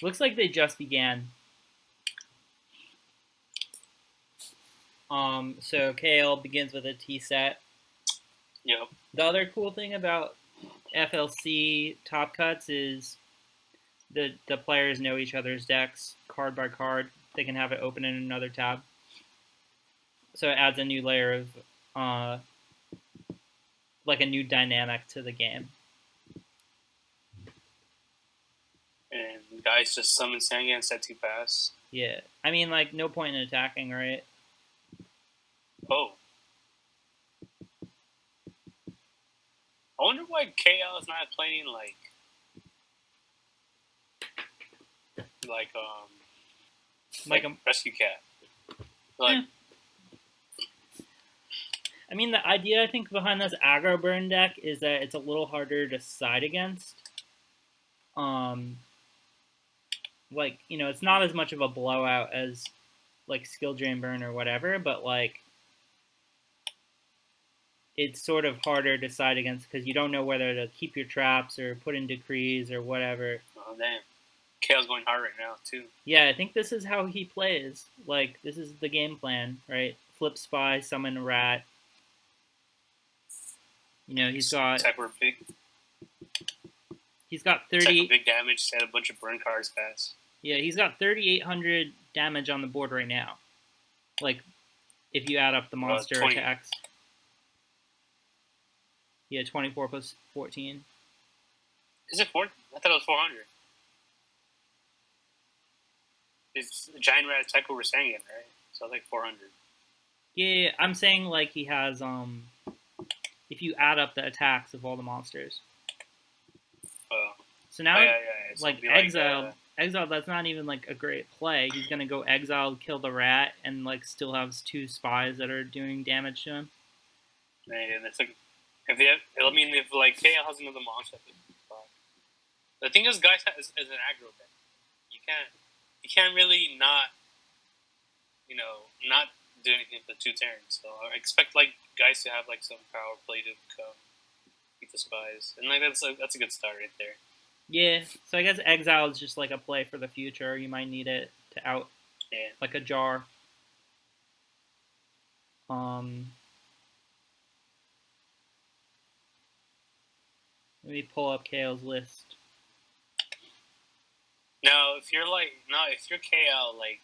Looks like they just began. So KL begins with a T set. Yep. The other cool thing about FLC top cuts is the players know each other's decks card by card. They can have it open in another tab. So it adds a new layer of like a new dynamic to the game. And guys just summon Sangan and set 2 pass. Yeah. I mean, like, no point in attacking, right? Oh. I wonder why KL is not playing like a Rescue Cat. Like, I mean, the idea I think behind this aggro burn deck is that it's a little harder to side against. Like, you know, it's not as much of a blowout as like skill drain burn or whatever, but like it's sort of harder to side against because you don't know whether to keep your traps or put in decrees or whatever. Oh damn. KL's going hard right now too. Yeah, I think this is how he plays. Like, this is the game plan, right? Flip spy, summon a rat. You know, he's got big. He's got 30 big damage, set a bunch of burn cards pass. Yeah, he's got 3,800 damage on the board right now. Like, if you add up the monster attacks. Yeah, 24 plus 14. Is it 4? I thought it was 400. It's Giant Rat attack over Sangan, right? So like 400. Yeah, I'm saying like he has if you add up the attacks of all the monsters. So now So like exiled, that's not even like a great play. He's gonna go exiled, kill the rat, and like still has 2 spies that are doing damage to him. And it's like if like KL has another monster, the thing is, guys is an aggro deck. You can't really not do anything for 2 turns. So I expect like guys to have like some power play to come beat the spies, and like that's a good start right there. Yeah, so I guess exile is just like a play for the future. You might need it to out, like a jar. Let me pull up KL's list. Now, if you're KL, like,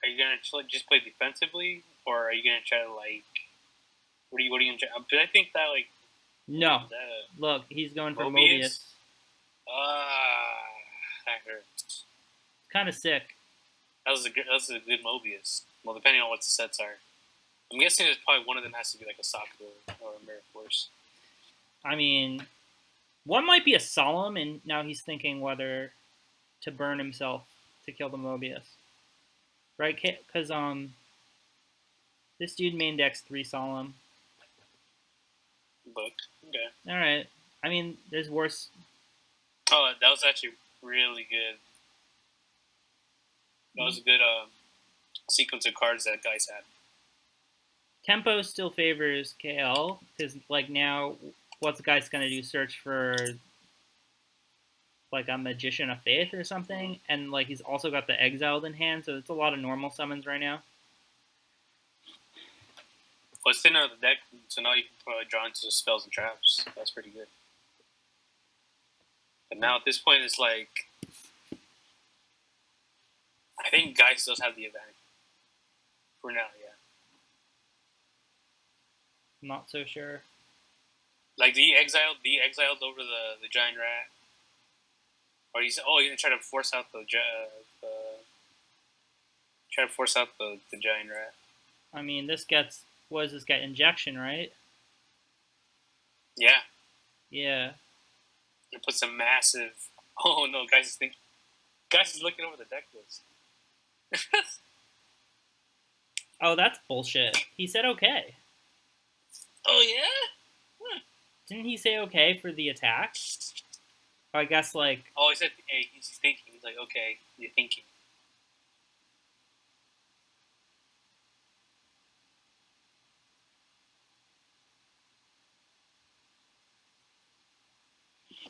are you gonna just play defensively, or are you gonna try to like, what are you gonna try? But I think that like, no, look, he's going for Mobius. That hurts. Kind of sick. That was a good Mobius. Well, depending on what the sets are, I'm guessing there's probably one of them has to be like a Sakura or a Mirror Force. I mean, one might be a Solemn, and now he's thinking whether to burn himself to kill the Mobius, right? Because this dude main decks 3 Solemn. Book. Okay. All right. I mean, there's worse. Oh, that was actually really good. That was a good sequence of cards that guys had. Tempo still favors KL because, like, now what's the guy's gonna do? Search for like a Magician of Faith or something, and like he's also got the Exiled in hand, so it's a lot of normal summons right now. Well, it's thinner of the deck, so now you can probably draw into the spells and traps. That's pretty good. But now at this point, it's like I think guys does have the advantage for now. Yeah. I'm not so sure. Like the exiled over the giant rat, or he's gonna try to force out the giant rat. I mean, this gets what does this get? Injection, right? Yeah. Yeah. It puts a massive. Oh no, guys is looking over the deck list. Oh, that's bullshit. He said okay. Oh yeah. Didn't he say okay for the attack? Or I guess like. Oh, he said hey, he's thinking. He's like, okay, you're thinking.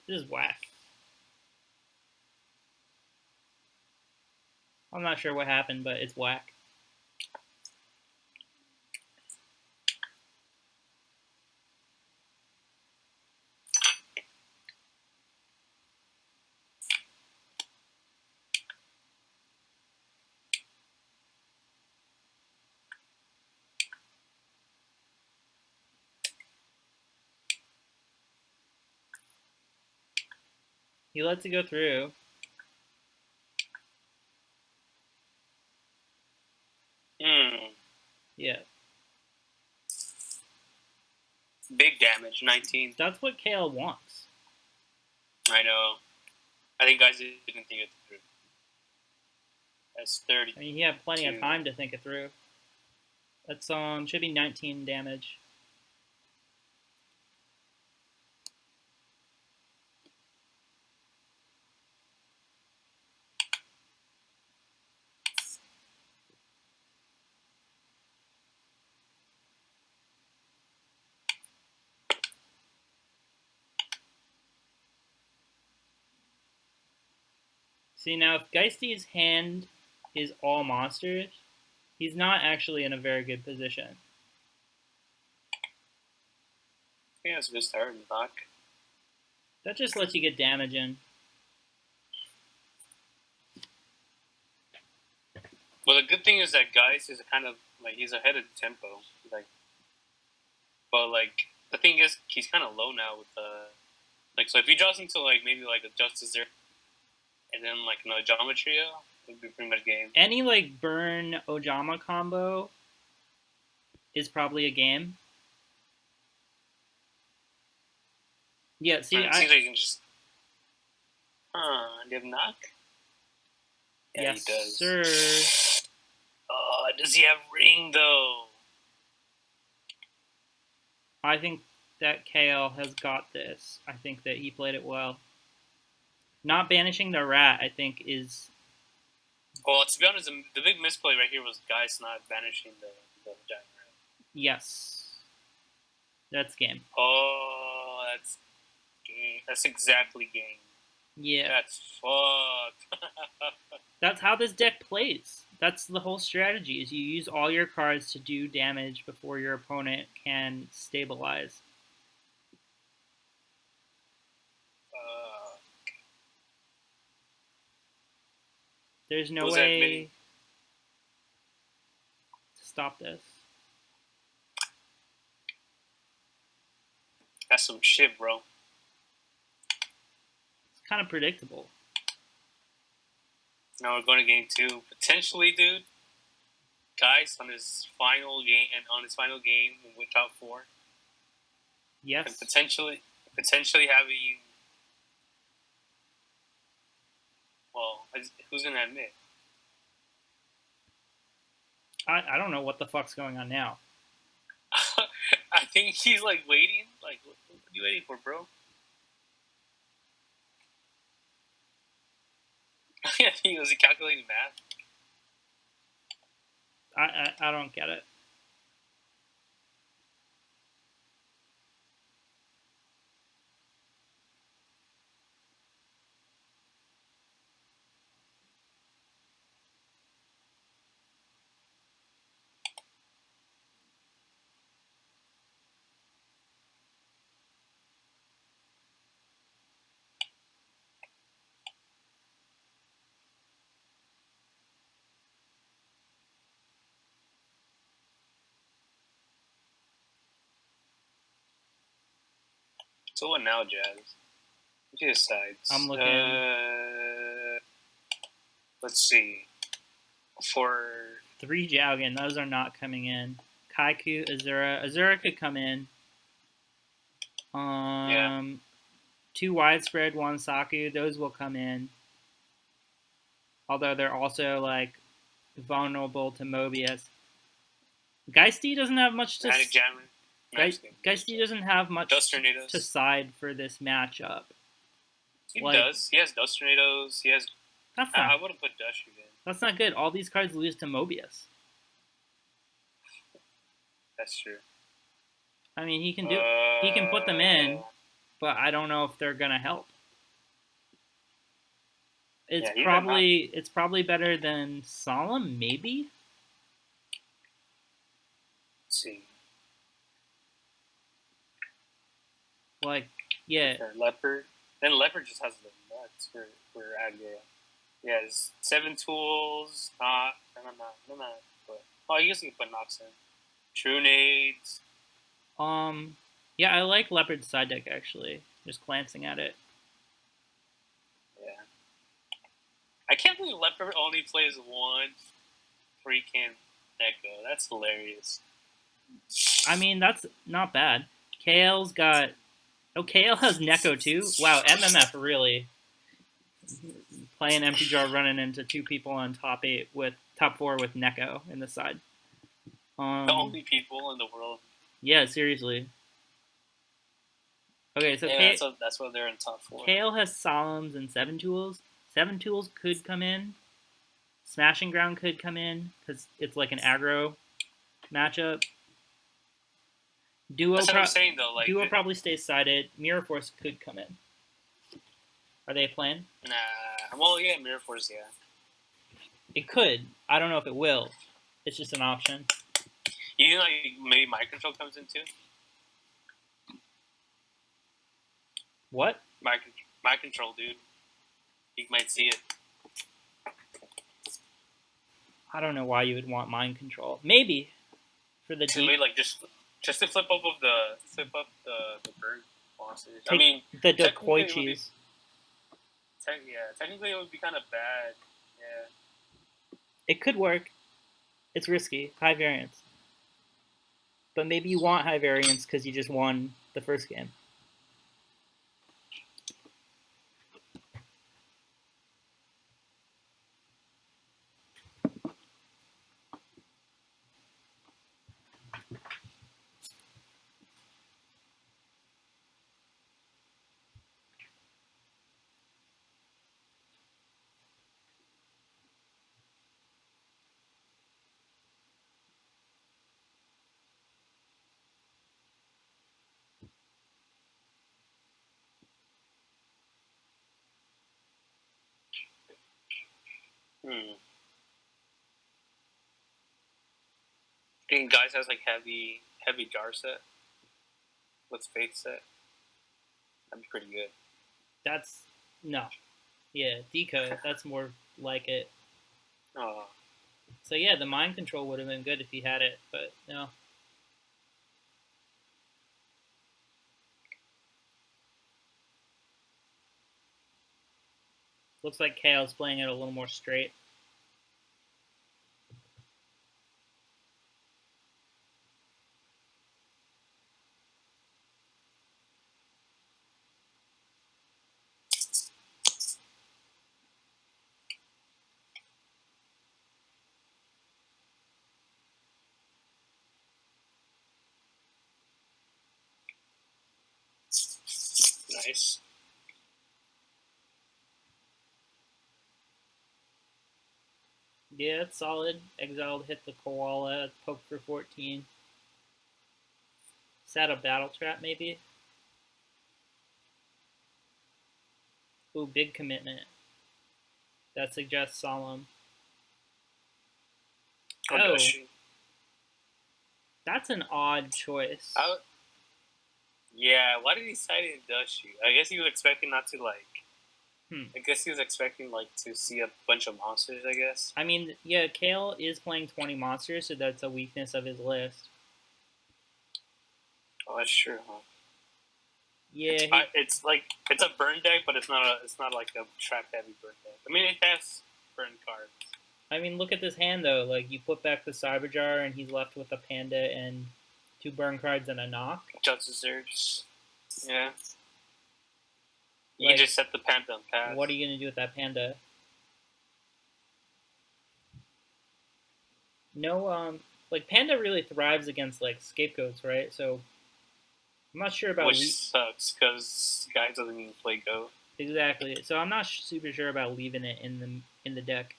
This is whack. I'm not sure what happened, but it's whack. He lets it go through. Yeah. Big damage, 19. That's what KL wants. I know. I think guys didn't think it through. That's 30. I mean, he had plenty of time to think it through. That's should be 19 damage. See, now if geistD's hand is all monsters, he's not actually in a very good position. Yeah, it's a good start in the back. That just lets you get damage in. Well, the good thing is that Geist is kind of like he's ahead of the tempo. Like, but like the thing is he's kind of low now with the like. So if he draws into like maybe like a Justice there, and then like another Geometry, it would be pretty much game. Any like burn Ojama combo is probably a game. Yeah, see, it seems like you can just. Do you have knock? Yeah, yes, he does. sir. Oh, does he have ring though? I think that KL has got this. I think that he played it well. Not banishing the rat, I think, is. Well, to be honest, the big misplay right here was Geist not banishing the giant rat. Yes. That's game. Oh, that's game. That's exactly game. Yeah. That's fucked. That's how this deck plays. That's the whole strategy, is you use all your cards to do damage before your opponent can stabilize. There's no way to stop this. That's some shit, bro. It's kind of predictable. Now we're going to game 2. Potentially, dude, Geist on his final game with top 4. Yes. And potentially having. Well, who's gonna admit? I don't know what the fuck's going on now. I think he's like waiting. Like, what are you waiting for, bro? I think he was calculating math. I don't get it. So what now, Jazz? What decides? I'm looking. Let's see. For 3 Jaugen, those are not coming in. Kaiku, Azura. Azura could come in. Yeah. 2 Widespread, 1 Saku, those will come in. Although they're also like vulnerable to Mobius. geistD doesn't have much to geistD doesn't have much to side for this matchup. He does. He has Dust Tornadoes. He has. That's not, I would have put Dust in. That's not good. All these cards lose to Mobius. That's true. I mean, he can put them in, but I don't know if they're gonna help. It's Yeah, even not. probably better than Solemn, maybe. Let's see. Like, yeah. For Leopard. Then Leopard just has the nuts for Aggro. Yeah, it's 7 tools. Not. But, oh, I guess you can put Nox in. True Nades. Yeah, I like Leopard's side deck actually. Just glancing at it. Yeah. I can't believe Leopard only plays one freaking Neko. That's hilarious. I mean, that's not bad. KL's got. Oh, KL has Neko too? Wow, MMF really. Playing empty jar running into 2 people on top 4 with Neko in the side. The only people in the world. Yeah, seriously. Okay, so yeah, that's why they're in top 4. KL has Solemns and 7 tools. 7 tools could come in. Smashing Ground could come in because it's like an aggro matchup. That's what I'm saying though. Like Duo probably stays sided. Mirror Force could come in. Are they playing? Nah. Well, yeah, Mirror Force, yeah. It could. I don't know if it will. It's just an option. You know, like maybe Mind Control comes in too. What? Mind Control, dude. You might see it. I don't know why you would want Mind Control. Maybe for the maybe like just to flip up the bird monsters. I mean, the Dokoichis. Technically it would be kind of bad. Yeah. It could work. It's risky. High variance. But maybe you want high variance because you just won the first game. I think guys has like heavy jar set with faith set. That'd be pretty good. That's no. Yeah, Decode. That's more like it. Oh. So yeah, the Mind Control would have been good if he had it, but no. Looks like KL's playing it a little more straight. Nice. Yeah, it's solid. Exiled hit the koala, poke for 14. Set a battle trap, maybe? Ooh, big commitment. That suggests Solemn. Oh. That's an odd choice. Yeah, why did he cite it in Dushu? I guess he was expecting not to, like... I guess he was expecting, like, to see a bunch of monsters, I guess. I mean, yeah, Kale is playing 20 monsters, so that's a weakness of his list. Oh, that's true, huh? Yeah, it's a burn deck, but it's not like a trap heavy burn deck. I mean, it has burn cards. I mean, look at this hand though. Like, you put back the Cyber Jar, and he's left with a Panda and 2 burn cards and a knock. Justice Urge. Yeah. You can just set the Panda on pass. What are you gonna do with that Panda? No, like Panda really thrives against like scapegoats, right? So I'm not sure about which sucks because guy doesn't even play Go. Exactly. So I'm not super sure about leaving it in the deck.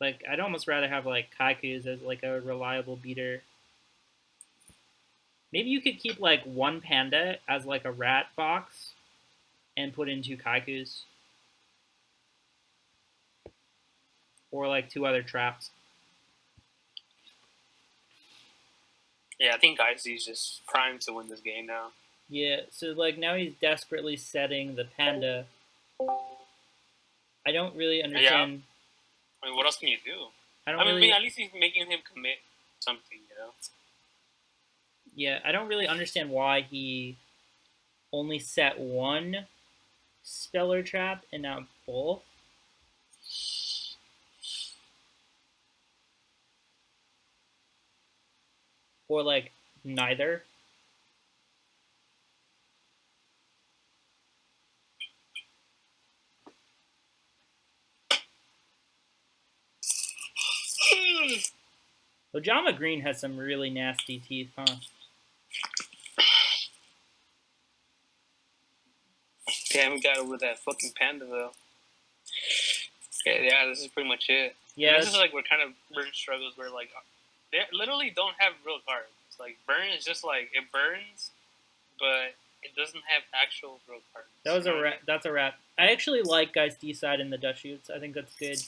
Like I'd almost rather have like Kaiku's as like a reliable beater. Maybe you could keep like 1 Panda as like a rat box, and put in 2 Kaiku's. or like 2 other traps. Yeah, I think geistD's just primed to win this game now. Yeah, so like now he's desperately setting the panda. I don't really understand. Yeah. I mean, what else can you do? I mean, at least he's making him commit something, you know? Yeah, I don't really understand why he only set 1 speller trap and not both. Or like neither. Ojama Green has some really nasty teeth, huh? Damn, we got over that fucking panda, though. Yeah, this is pretty much it. Yeah, and this is like where kind of burn struggles where like they literally don't have real cards. Like burn is just like it burns, but it doesn't have actual real cards. That was a wrap. That's a wrap. I actually like geistD side in the Dutch shoots. I think that's good.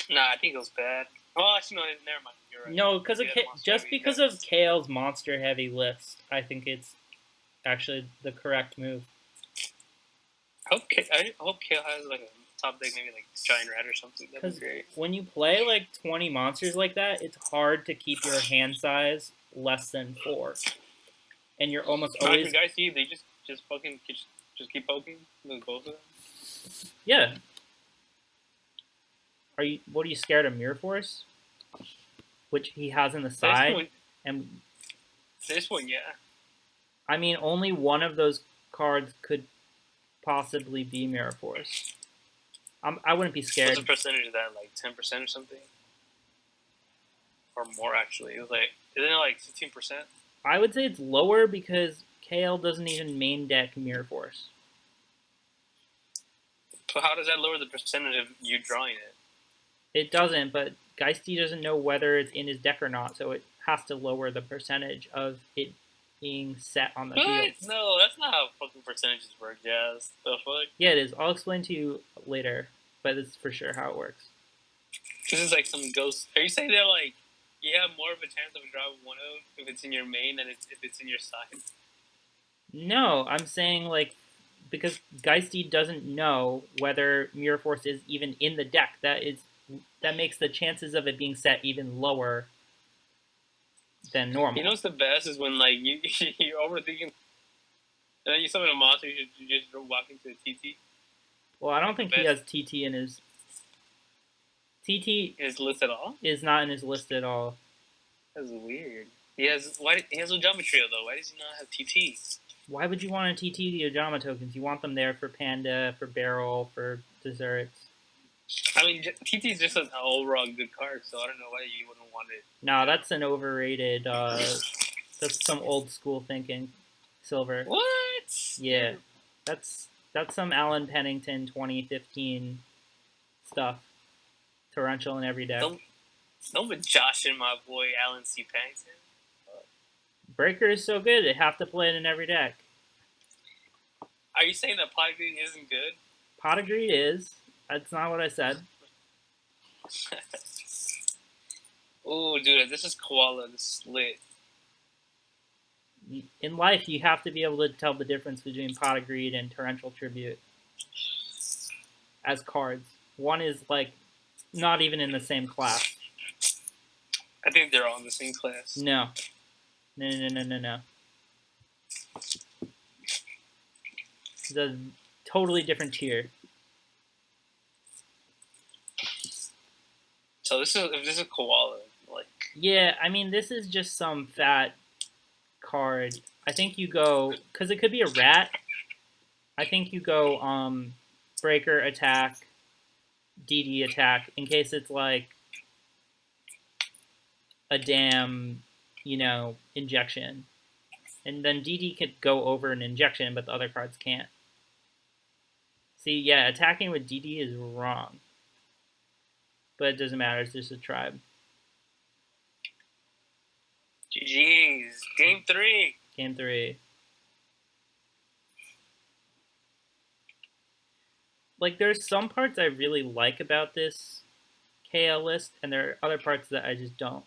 Nah, I think it was bad. Well, actually, no, never mind. You're right. No, because of just because of KL's monster heavy list, I think it's actually the correct move. I hope KL has like a top deck, maybe like Giant Rat or something. That'd be great. When you play like 20 monsters like that, it's hard to keep your hand size less than 4, and you're almost always. Like guys see, they just fucking just keep poking with both of them. Yeah. What are you scared of? Mirror Force, which he has in the side, and this one, yeah. I mean, only one of those cards could possibly be Mirror Force. I wouldn't be scared. What's the percentage of that? Like 10% or something, or more actually? It was like, isn't it like 15%? I would say it's lower because KL doesn't even main deck Mirror Force. So how does that lower the percentage of you drawing it? It doesn't, but geistD doesn't know whether it's in his deck or not, so it has to lower the percentage of it being set on the field. No, that's not how fucking percentages work, Jazz. The fuck? Yeah, it is. I'll explain to you later, but it's for sure how it works. This is like some ghost. Are you saying they're like, you have more of a chance of a draw of 1 of if it's in your main than if it's in your side? No, I'm saying like because geistD doesn't know whether Mirror Force is even in the deck. That makes the chances of it being set even lower than normal. You know what's the best is when like you're overthinking, and then you summon a monster, you just walk into a TT. Well, I don't think he has TT in his. TT his list at all? Is not in his list at all. That's weird. He has Ojama Trio though. Why does he not have TT? Why would you want to TT the Ojama tokens? You want them there for Panda, for Barrel, for Desserts. I mean, TT is just an overall good card, so I don't know why you wouldn't want it. No, that's an overrated. That's some old school thinking. Silver. What? Yeah, that's some Alan Pennington 2015 stuff. Torrential in every deck. Don't be joshing my boy Alan C. Pennington. Breaker is so good, they have to play it in every deck. Are you saying that Pot of Greed isn't good? Pot of Greed is. That's not what I said. Oh, dude, this is Koala. This is lit. In life, you have to be able to tell the difference between Pot of Greed and Torrential Tribute as cards. One is, like, not even in the same class. I think they're all in the same class. No. No. It's a totally different tier. So this is Koala, like. Yeah, I mean, this is just some fat card. I think you go, because it could be a rat. I think you go Breaker attack, DD attack, in case it's like a damn, injection. And then DD could go over an injection, but the other cards can't. See, yeah, attacking with DD is wrong. But it doesn't matter, it's just a tribe. GG's. Game 3. Game 3. Like, there's some parts I really like about this KL list, and there are other parts that I just don't.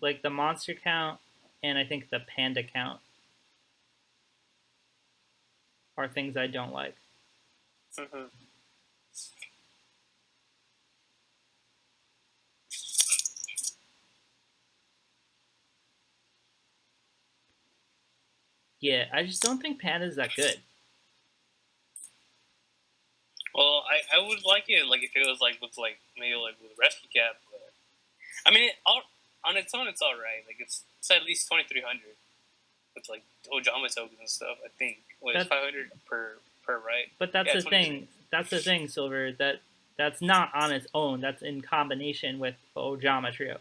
Like the monster count, and I think the panda count are things I don't like. Mm-hmm. Yeah, I just don't think panda's that good. Well, I would like it like if it was like with like maybe like with rescue cap, but I mean, on its own, it's all right. Like it's at least 2,300 with like Ojama tokens and stuff. I think it's 500 per right. But that's the thing. That's the thing, Silver. That's not on its own. That's in combination with Ojama Trio.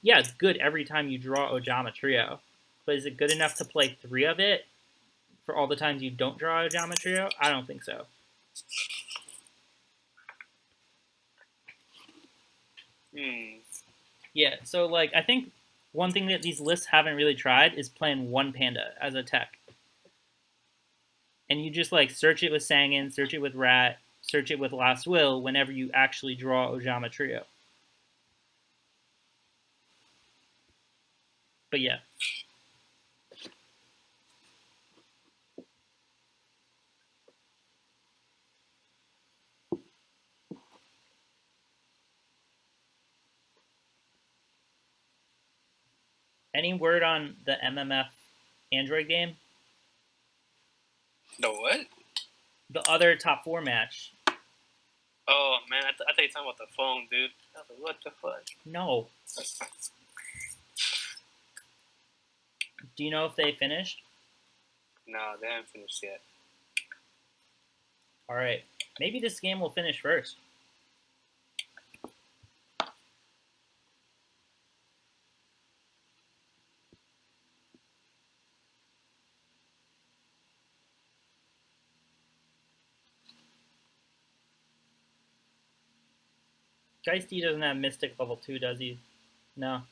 Yeah, it's good every time you draw Ojama Trio, but is it good enough to play 3 of it for all the times you don't draw Ojama Trio? I don't think so. Yeah, so like I think one thing that these lists haven't really tried is playing one panda as a tech. And you just like search it with Sangin, search it with Rat, search it with Last Will whenever you actually draw Ojama Trio. But yeah. Any word on the MMF Android game? The what? The other top 4 match. Oh man, I thought you were talking about the phone, dude. I was like, what the fuck? No. Do you know if they finished? No, they haven't finished yet. Alright. Maybe this game will finish first. geistD doesn't have Mystic level 2, does he? No.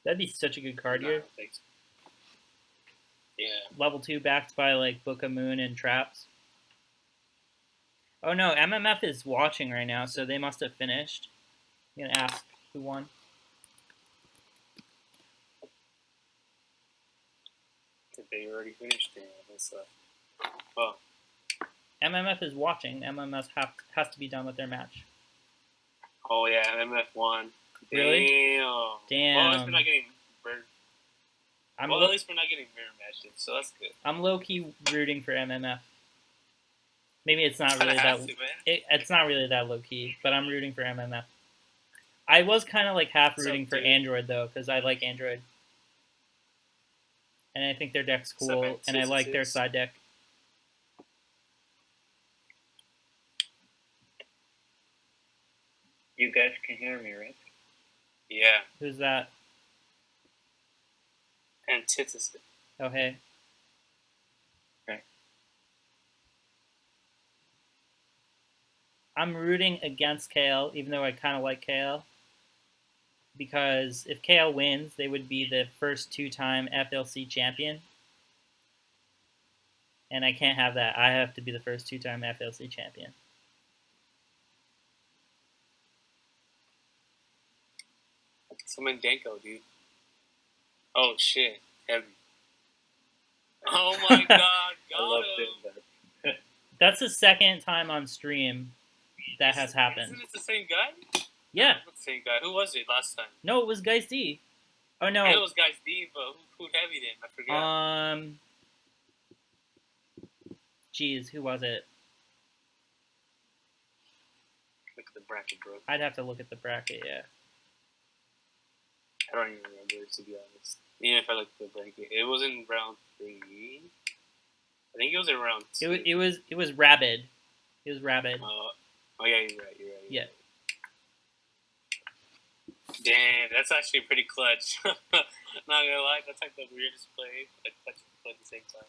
That'd be such a good card here. Thanks. Yeah. Level 2 backed by like Book of Moon and Traps. Oh no, MMF is watching right now, so they must have finished. I'm gonna ask who won. Did they already finished? Well, MMF is watching. MMF has to be done with their match. Oh yeah, MMF won. Really? Damn. Well, at least we're not getting burned. At least we're not getting mirror matches, so that's good. I'm low key rooting for MMF. Maybe it's not really that. It's not really that low key, but I'm rooting for MMF. I was kind of like half rooting for Android though, because I like Android, and I think their deck's cool, and I like their side deck. You guys can hear me, right? Yeah. Who's that? Antithesis. Oh, hey. Okay. I'm rooting against KL, even though I kind of like KL. Because if KL wins, they would be the first 2-time FLC champion. And I can't have that. I have to be the first 2-time FLC champion. Summon Denko, dude. Oh shit, heavy. Oh my god, got him. That's the second time on stream that has happened. Isn't it the same guy? Yeah. Not the same guy. Who was it last time? No, it was geistD. Oh no. It was geistD, but who heavied him? I forgot. Jeez, who was it? Look at the bracket, bro. I'd have to look at the bracket, yeah. I don't even remember, to be honest. Even if I looked at the bracket, it was in round 3. I think it was in round 2. It was Rabid. It was Rabid. Oh yeah, you're right. Yeah. Damn, that's actually pretty clutch. Not gonna lie, that's like the weirdest play, but clutch and play at the same time.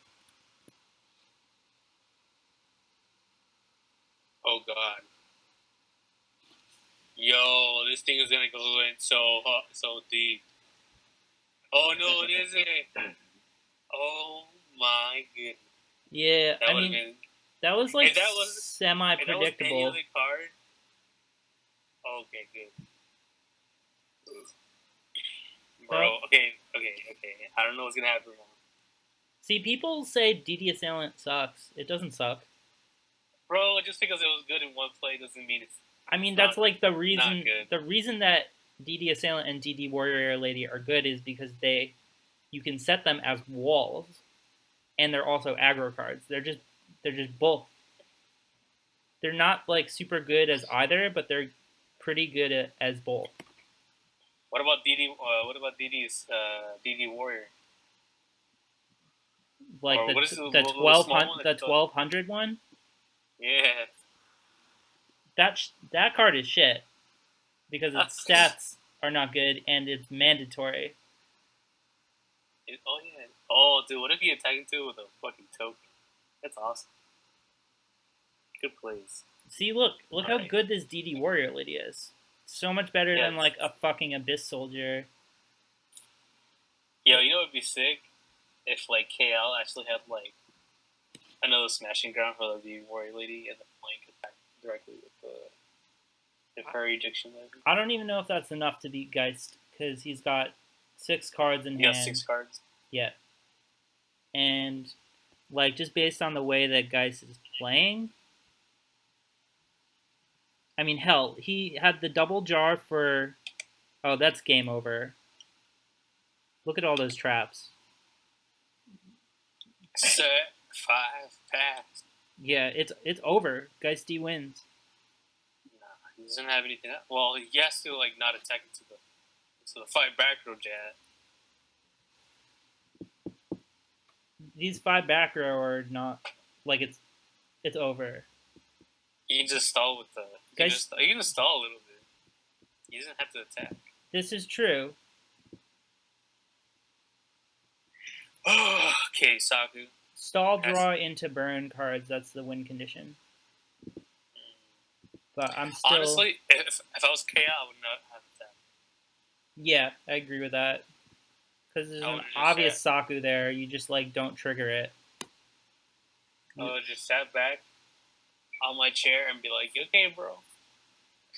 Oh god. Yo, this thing is gonna go in so hot, so deep. Oh no, it isn't. Oh my goodness. Yeah, that I mean, that was like semi-predictable. predictable. Card, oh okay, good. Bro, okay. I don't know what's gonna happen now. See, people say DD Assailant sucks. It doesn't suck. Bro, just because it was good in one play doesn't mean it's. I mean, It's that's not- like the reason. not good. The reason that DD Assailant and DD Warrior Lady are good is because you can set them as walls, and they're also aggro cards. They're just both. They're not like super good as either, but they're pretty good as both. What about DD? What about DD's DD Warrior? Like Or the what is the little 1200 small one? the 1200 one. Yeah. That card is shit because its stats are not good and it's mandatory. Oh yeah. Oh dude, what if you attack into it with a fucking token? That's awesome. Good plays. See, look how Alright. good this DD Warrior Lady is. So much better Yeah, than like a fucking Abyss Soldier. Yo, you know what'd be sick? If like KL actually had like another smashing ground for the DD Warrior Lady and then like attack directly with the fairy ejection maybe. I don't even know if that's enough to beat Geist because he's got 6 cards in You hand. got 6 cards. Yeah. And like just based on the way that Geist is playing, I mean, hell, he had the double jar for. Oh, that's game over. Look at all those traps. Set 5 pass. Yeah, it's over. geistD wins. Nah, he doesn't have anything. Well, he has to like not attack into the 5 back row jab. These 5 back row are not like it's over. You can just stall with the. You can just stall a little bit. He doesn't have to attack. This is true. Okay, Saku. Stall draw into burn cards. That's the win condition. But I'm still. Honestly, if I was KO, I would not have attacked. Yeah, I agree with that. Because there's an obvious Saku there. You just like don't trigger it. I would just sat back on my chair and be like, "Okay, bro,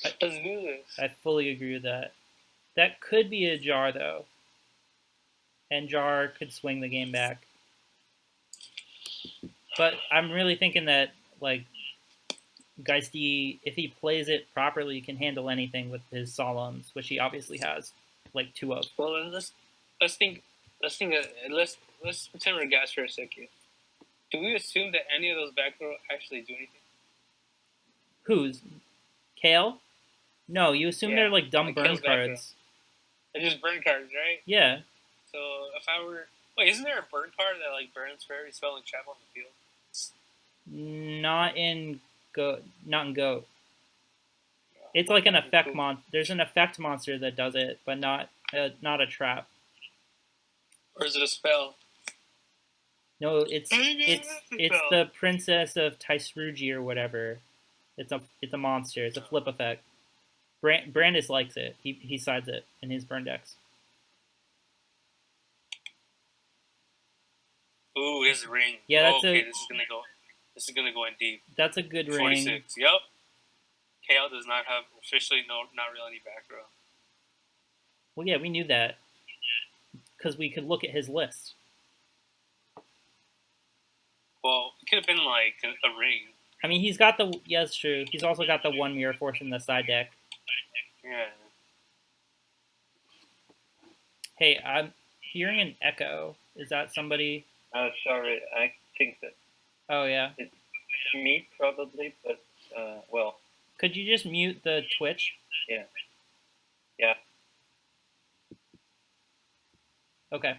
let's do this." I fully agree with that. That could be a jar though, and jar could swing the game back. But I'm really thinking that like geistD, if he plays it properly, can handle anything with his solemns, which he obviously has like 2 of. Well, then let's pretend we're guys for a second. Do we assume that any of those back row actually do anything? Who's? Kale? No, you assume Yeah, they're like dumb like burn Kale's back row. cards. They're just burn cards, right? Yeah. So if I were isn't there a burn card that like burns for every spell and trap on the field? Not in Goat. It's like an effect monster. There's an effect monster that does it, but not a trap. Or is it a spell? No, it's the Princess of Taisruji or whatever. It's a monster. It's a flip effect. Brandis likes it. He sides it in his burn decks. Ooh, his ring. Yeah, that's This is gonna go in deep. That's a good 46. ring. Yep. KL does not have officially not really any back row. Well, yeah, we knew that because we could look at his list. Well, it could have been like a ring. I mean, he's got the. Yeah, it's true. He's also got the 1 Mirror Force in the side deck. Yeah. Hey, I'm hearing an echo. Is that somebody? Sorry, I think that Oh, yeah. it's me probably, but, well, Could you just mute the Twitch? yeah. Yeah. Okay.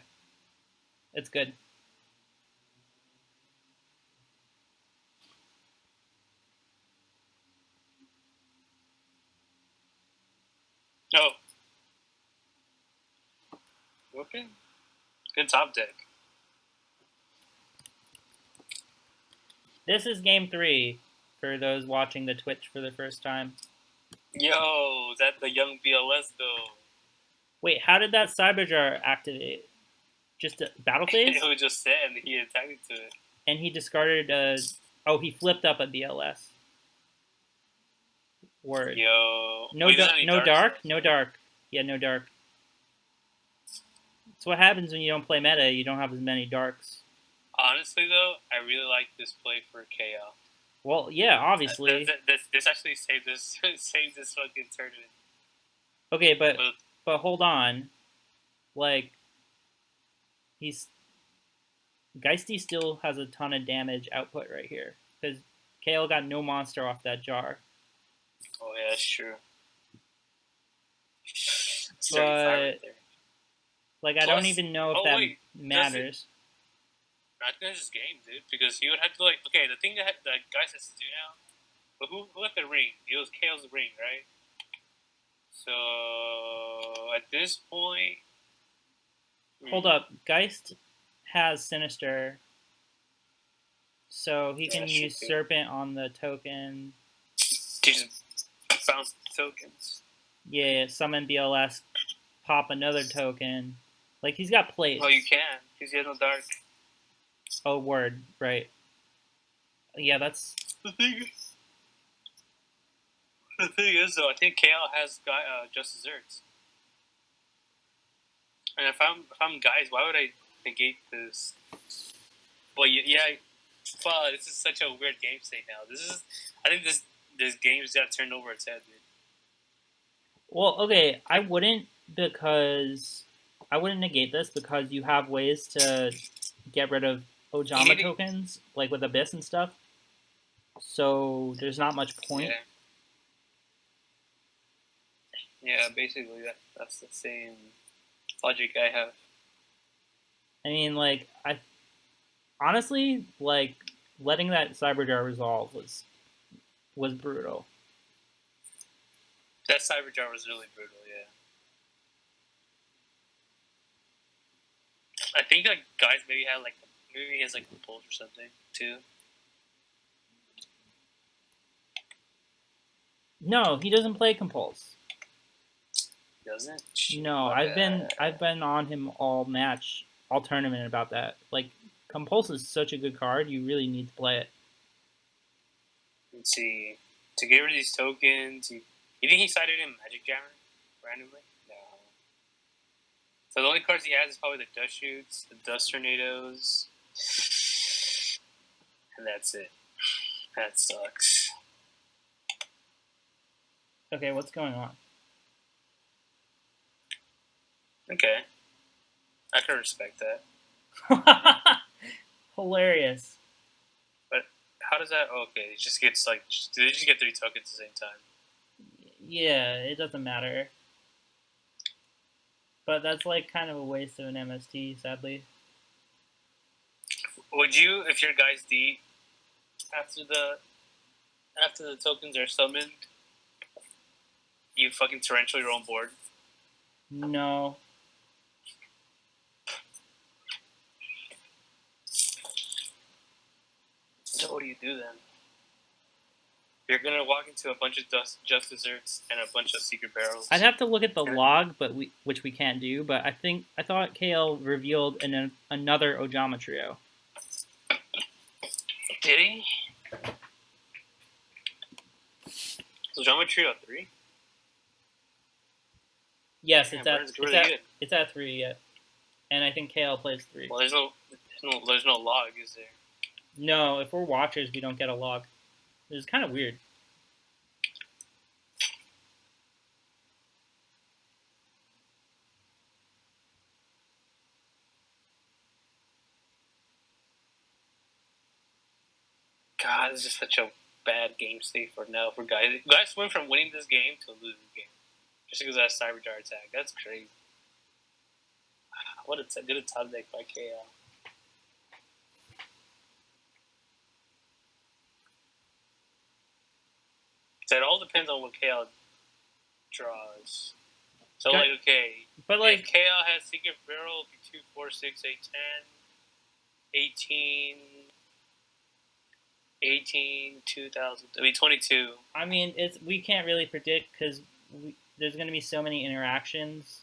It's good. Oh. Okay. Good top deck. This is game 3 for those watching the Twitch for the first time. Yo, is that the young BLS though? Wait, how did that Cyberjar activate? Just a battle phase? It was just set and he attacked into it. And he discarded a... Oh, he flipped up a BLS. Word. Yo. No, Wait, he doesn't have any no darks, dark, though, no so- dark. Yeah, no dark. It's what happens when you don't play meta. You don't have as many darks. Honestly, though, I really like this play for KL. Well, yeah, obviously. This actually saved this saved this fucking tournament. Okay, but hold on. Like, geisD still has a ton of damage output right here because KL got no monster off that jar. Oh yeah, that's true. 35 But right there. like, I Plus- don't even know if oh, that wait, matters. I think this is game, dude, because he would have to like. Okay, the thing that guys has to do now. But who got the ring? It was KL's ring, right? So at this point, Hold up, Geist has Sinister, so he Yeah, can should use do. Serpent on the token. just bounce tokens. Yeah, summon BLS, pop another token. Like, he's got plays. Oh, you can because he has no dark. Oh, word, right. Yeah, that's... The thing is, though, I think KL has just desserts. And if I'm guys, why would I negate this? Well, yeah. Wow, this is such a weird game state now. I think this game's got turned over its head, dude. Well, okay, I wouldn't negate this because you have ways to get rid of Ojama tokens, like with Abyss and stuff. So there's not much point. Yeah, basically that's the same logic I have. I mean, like, honestly, like, letting that Cyberjar resolve was brutal. That Cyberjar was really brutal, yeah. I think that guys maybe he has like a pulse or something too. No, he doesn't play Compulse. Doesn't? No, I've been on him all tournament about that. Like, Compulse is such a good card, you really need to play it. Let's see. To get rid of these tokens, you think he sided in Magic Jammer randomly? No. So the only cards he has is probably the Dust Shoots, the Dust Tornadoes, and that's it. That sucks. Okay, what's going on? Okay. I can respect that. Hilarious. But how does that... Oh, okay, it just gets like... They just get 3 tokens at the same time. Yeah, it doesn't matter. But that's like kind of a waste of an MST, sadly. Would you, if your geistD, after the tokens are summoned, you fucking torrential your own board? No. So what do you do then? You're gonna walk into a bunch of just desserts and a bunch of secret barrels. I'd have to look at the log, which we can't do. But I thought KL revealed another Ojama trio. Did he? Was Ojama trio 3? Yes, Yeah, it's at 3 yet, and I think KL plays 3. Well, there's no log, is there? No, if we're watchers, we don't get a log. It's kind of weird. God, this is such a bad game state for guys. Guys went from winning this game to losing the game just because of that Cyberjar attack. That's crazy. What a good top deck by KL. So it all depends on what KL draws. So, Okay. like, okay. But, like, if KL has Secret Barrel, 2, 4, 6, 8, 10, 18, 2000, 22. I mean, we can't really predict because there's going to be so many interactions.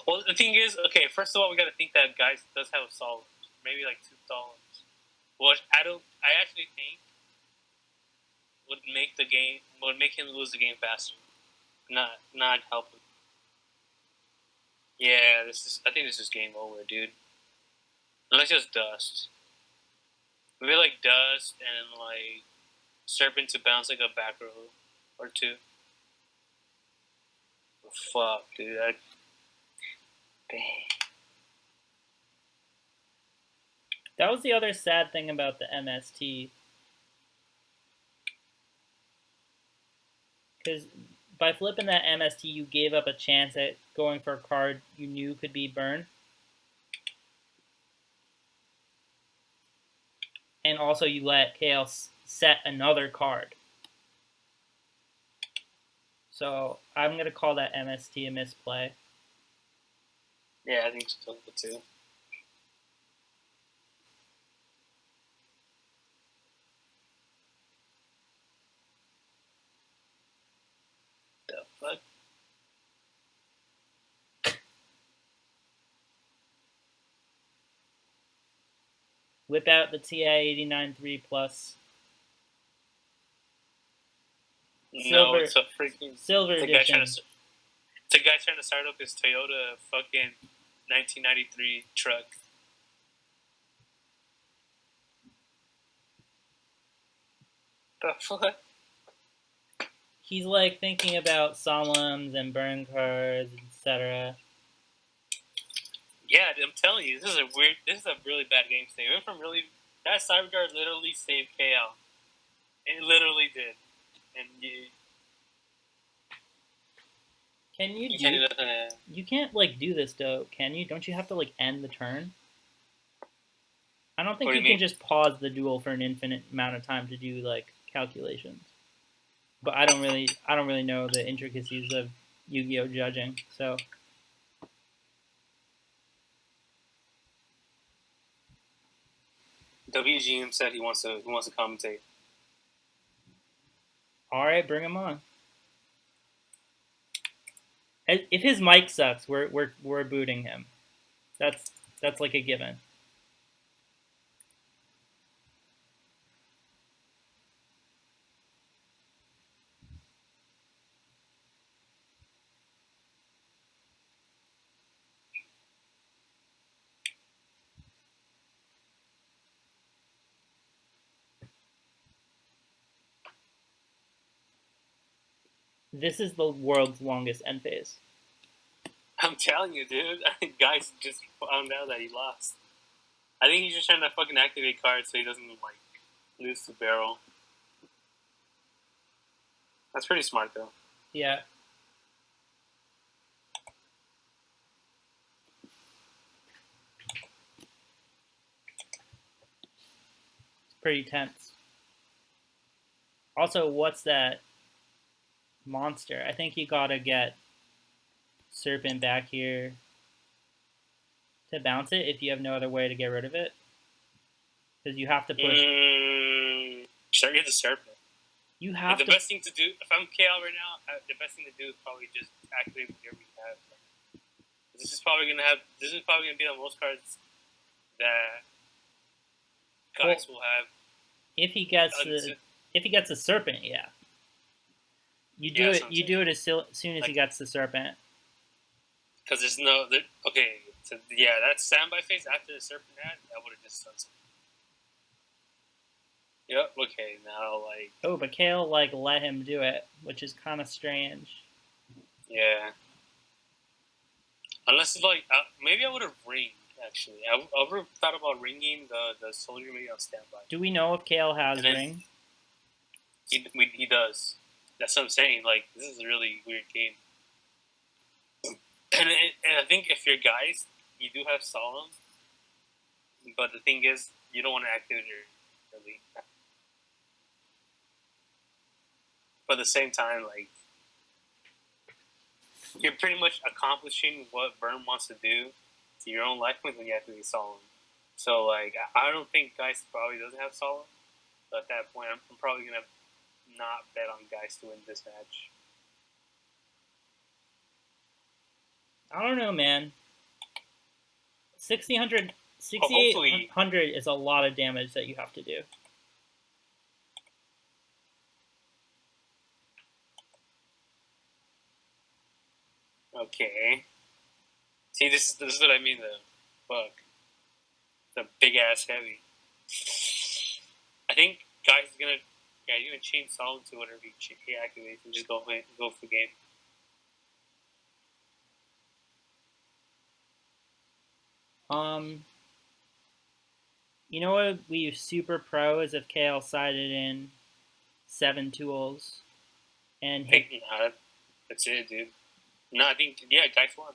Well, the thing is, okay, first of all, we got to think that guys does have a solid, maybe like 2 solemns. Which I actually think would make the game would make him lose the game faster. Not help him. Yeah, I think this is game over, dude. Unless it's dust. Maybe like dust and like serpent to bounce like a back row or two. Oh, fuck, dude. Dang. That was the other sad thing about the MST. Because by flipping that MST, you gave up a chance at going for a card you knew could be burned. And also you let KL set another card. So I'm going to call that MST a misplay. Yeah, I think so too. The fuck? Whip out the KL1993 plus. No, it's a freaking silver edition. It's a guy trying to start up his Toyota fucking 1993 truck. The fuck? He's like thinking about solemns and burn cards, etc. Yeah, I'm telling you, this is a really bad game state. It went from that cyber guard literally saved KL. It literally did. And you can't like do this though, can you? Don't you have to like end the turn? I don't think you can just pause the duel for an infinite amount of time to do like calculations. But I don't really know the intricacies of Yu-Gi-Oh judging, so WGM said he wants to commentate. All right, bring him on. If his mic sucks, we're booting him. That's like a given. This is the world's longest end phase. I'm telling you, dude. I think guys just found out that he lost. I think he's just trying to fucking activate cards so he doesn't like lose the barrel. That's pretty smart, though. Yeah. It's pretty tense. Also, what's that monster? I think you gotta get Serpent back here to bounce it if you have no other way to get rid of it. Because you have to push. Should I get the Serpent? You have the best thing to do, if I'm KL right now, the best thing to do is probably just activate whatever you have. This is probably gonna be the most cards that guys will have. If he gets the Serpent, yeah. You do it as soon as he gets the Serpent. Because there's no okay. So yeah, that standby phase after the Serpent had, that would have just done something. Yep. Okay. Now like. Oh, but KL like let him do it, which is kind of strange. Yeah. Unless it's like maybe I would have ringed. Actually, I would have thought about ringing the soldier maybe on standby. Do we know if KL has ring? He does. That's what I'm saying. Like this is a really weird game. And I think if you're guys, you do have solemn, but the thing is, you don't want to activate your really. But at the same time, like you're pretty much accomplishing what Burn wants to do to your own life when you activate solemn. So like, I don't think Geist probably doesn't have solemn. So at that point, I'm probably gonna not bet on Geist to win this match. I don't know, man. 6,800 is a lot of damage that you have to do. Okay. See, this is what I mean, though. Fuck. The big ass heavy. I think guys is gonna, you're gonna change Solomon to whatever he activates and just go for the game. You know what would be super pro is if KL sided in 7 tools and hit. That's it, dude. No, I think guys won.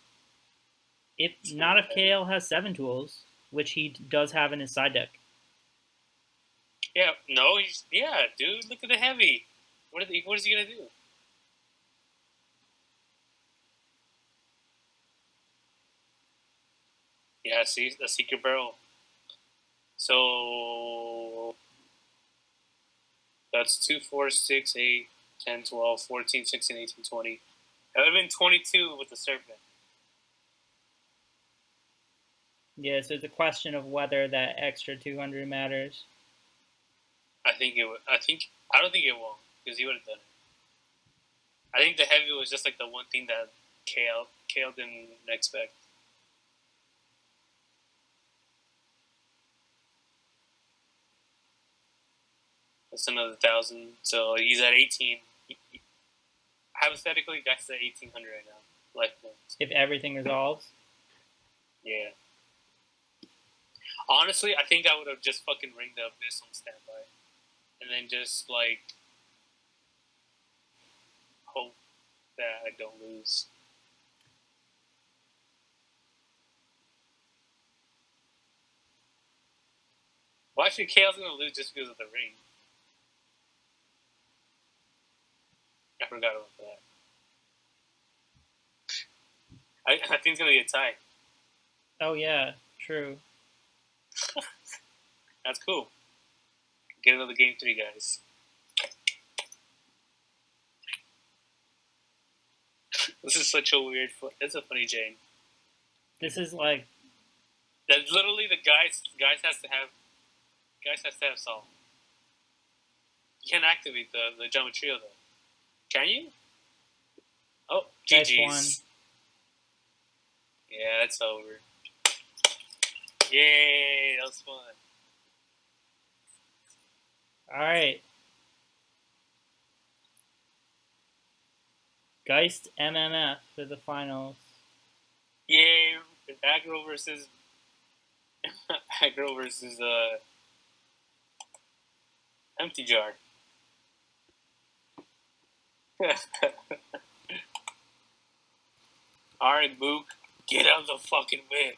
If KL has 7 tools, which he does have in his side deck. Yeah, no, dude. Look at the heavy. What is he gonna do? Yeah, see the secret barrel. So that's 2, 4, 6, 8, 10, 12, 14, 16, 18, 20. That would have been 22 with the serpent. Yeah, so it's a question of whether that extra 200 matters. I think it would. I don't think it won't because he would have done it. I think the heavy was just like the one thing that KL didn't expect. That's another 1,000. So he's at 18. Hypothetically, guys at 1,800 right now. Life points. If everything resolves. Yeah. Honestly, I think I would have just fucking ringed the Abyss on standby. And then just, like, hope that I don't lose. Well, actually, KL's going to lose just because of the ring. I forgot about that. I think it's going to be a tie. Oh, yeah. True. That's cool. Get another game 3, guys. This is such a weird... It's a funny Jane. This is like... That's literally the guys has to have Sol. You can't activate the Geometrio, though. Can you? Oh, GG's. Yeah, it's over. Yay, that was fun. Alright. Geist MMF for the finals. Yay, Aggro versus Empty Jar. Alright, Mook, get out the fucking whip.